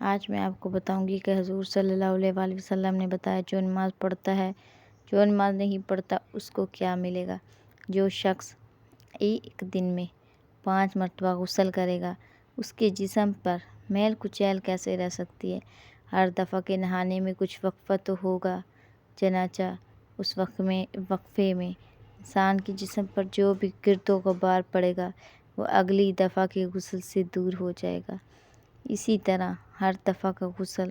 آج میں آپ کو بتاؤں گی کہ حضور صلی اللہ علیہ وآلہ وسلم نے بتایا جو نماز پڑھتا ہے، جو نماز نہیں پڑھتا اس کو کیا ملے گا۔ جو شخص ایک دن میں 5 مرتبہ غسل کرے گا اس کے جسم پر میل کچیل کیسے رہ سکتی ہے۔ ہر دفعہ کے نہانے میں کچھ وقفہ تو ہوگا، چنانچہ اس وقفے میں انسان کے جسم پر جو بھی گرد و غبار پڑے گا وہ اگلی دفعہ کے غسل سے دور ہو جائے گا۔ اسی طرح ہر دفعہ کا غسل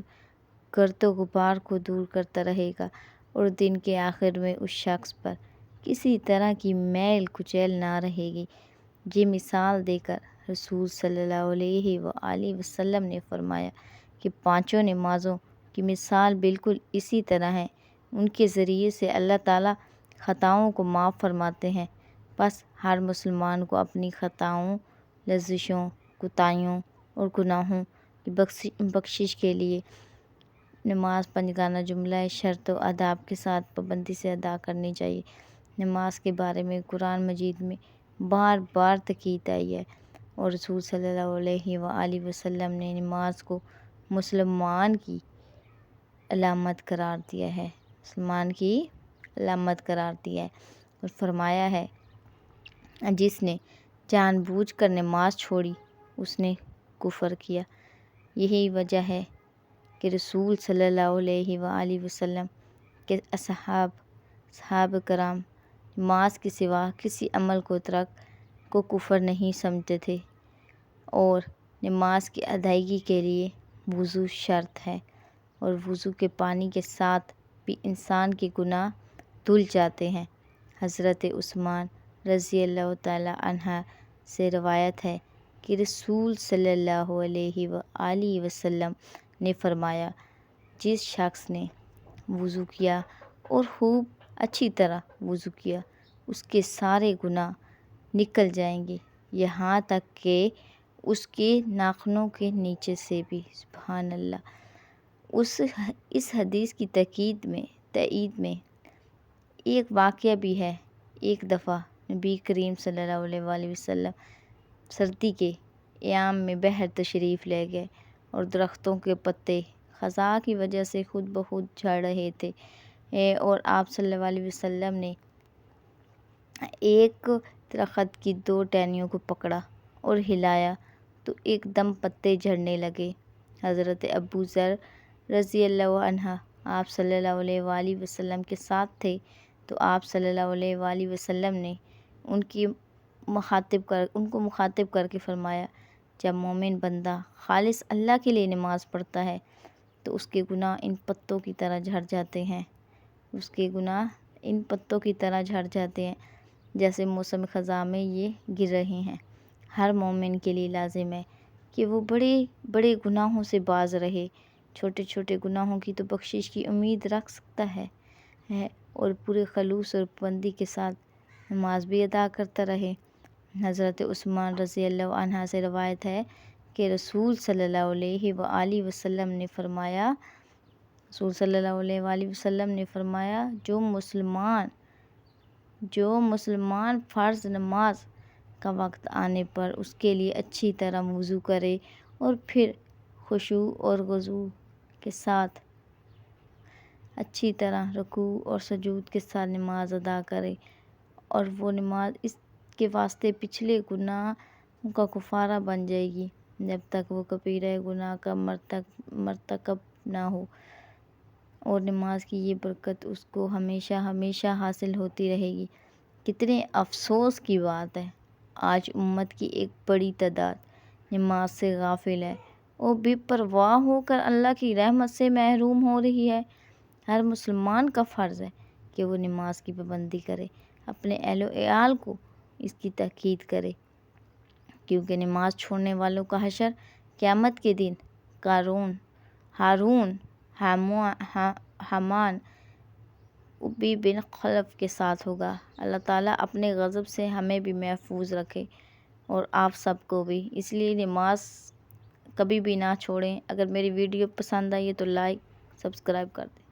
گرد و غبار کو دور کرتا رہے گا اور دن کے آخر میں اس شخص پر کسی طرح کی میل کچیل نہ رہے گی۔ یہ مثال دے کر رسول صلی اللہ علیہ وآلہ وسلم نے فرمایا کہ 5 نمازوں کی مثال بالکل اسی طرح ہے۔ ان کے ذریعے سے اللہ تعالیٰ خطاؤں کو معاف فرماتے ہیں۔ بس ہر مسلمان کو اپنی خطاؤں، لغزشوں، کوتاہیوں اور گناہوں کی بخشش کے لیے نماز پنجگانہ جملہ شرط و آداب کے ساتھ پابندی سے ادا کرنی چاہیے۔ نماز کے بارے میں قرآن مجید میں بار بار تاکید آئی ہے اور رسول صلی اللہ علیہ وآلہ وسلم نے نماز کو مسلمان کی علامت قرار دیا ہے، اور فرمایا ہے جس نے جان بوجھ کر نماز چھوڑی اس نے کفر کیا۔ یہی وجہ ہے کہ رسول صلی اللہ علیہ وآلہ وسلم کے صحابہ کرام نماز کے سوا کسی عمل کو ترک کو کفر نہیں سمجھتے تھے، اور نماز کی ادائیگی کے لیے وضو شرط ہے، اور وضو کے پانی کے ساتھ بھی انسان کے گناہ دھل جاتے ہیں۔ حضرت عثمان رضی اللہ تعالی عنہ سے روایت ہے کہ رسول صلی اللہ علیہ وآلہ وسلم نے فرمایا، جس شخص نے وضو کیا اور خوب اچھی طرح وضو کیا اس کے سارے گناہ نکل جائیں گے، یہاں تک کہ اس کے ناخنوں کے نیچے سے بھی۔ سبحان اللہ۔ اس حدیث کی تائید میں ایک واقعہ بھی ہے۔ ایک دفعہ نبی کریم صلی اللہ علیہ وآلہ وسلم سردی کے ایام میں بحر تشریف لے گئے اور درختوں کے پتے خزاں کی وجہ سے خود بخود جھڑ رہے تھے، اور آپ صلی اللہ علیہ وسلم نے ایک درخت کی 2 ٹہنیوں کو پکڑا اور ہلایا تو ایک دم پتے جھڑنے لگے۔ حضرت ابو ذر رضی اللہ عنہ آپ صلی اللہ علیہ وآلہ وسلم کے ساتھ تھے، تو آپ صلی اللہ علیہ وآلہ وسلم نے ان کو مخاطب کر کے فرمایا، جب مومن بندہ خالص اللہ کے لیے نماز پڑھتا ہے تو اس کے گناہ ان پتوں کی طرح جھڑ جاتے ہیں، جیسے موسم خزاں میں یہ گر رہے ہیں۔ ہر مومن کے لیے لازم ہے کہ وہ بڑے بڑے گناہوں سے باز رہے، چھوٹے چھوٹے گناہوں کی تو بخشش کی امید رکھ سکتا ہے، اور پورے خلوص اور پابندی کے ساتھ نماز بھی ادا کرتا رہے۔ حضرت عثمان رضی اللہ عنہ سے روایت ہے کہ رسول صلی اللہ علیہ وآلہ وسلم نے فرمایا جو مسلمان فرض نماز کا وقت آنے پر اس کے لیے اچھی طرح وضو کرے اور پھر خشوع اور خضوع کے ساتھ اچھی طرح رکوع اور سجود کے ساتھ نماز ادا کرے، اور وہ نماز اس کے واسطے پچھلے گناہ کا کفارہ بن جائے گی جب تک وہ کبیرہ گناہ کا مرتکب نہ ہو، اور نماز کی یہ برکت اس کو ہمیشہ ہمیشہ حاصل ہوتی رہے گی۔ کتنے افسوس کی بات ہے، آج امت کی ایک بڑی تعداد نماز سے غافل ہے اور بے پرواہ ہو کر اللہ کی رحمت سے محروم ہو رہی ہے۔ ہر مسلمان کا فرض ہے کہ وہ نماز کی پابندی کرے، اپنے اہل و عیال کو اس کی تاکید کرے، کیونکہ نماز چھوڑنے والوں کا حشر قیامت کے دن قارون، ہارون، حامان، ابی بن خلف کے ساتھ ہوگا۔ اللہ تعالیٰ اپنے غضب سے ہمیں بھی محفوظ رکھے اور آپ سب کو بھی، اس لیے نماز کبھی بھی نہ چھوڑیں۔ اگر میری ویڈیو پسند آئی ہے تو لائک، سبسکرائب کر دیں۔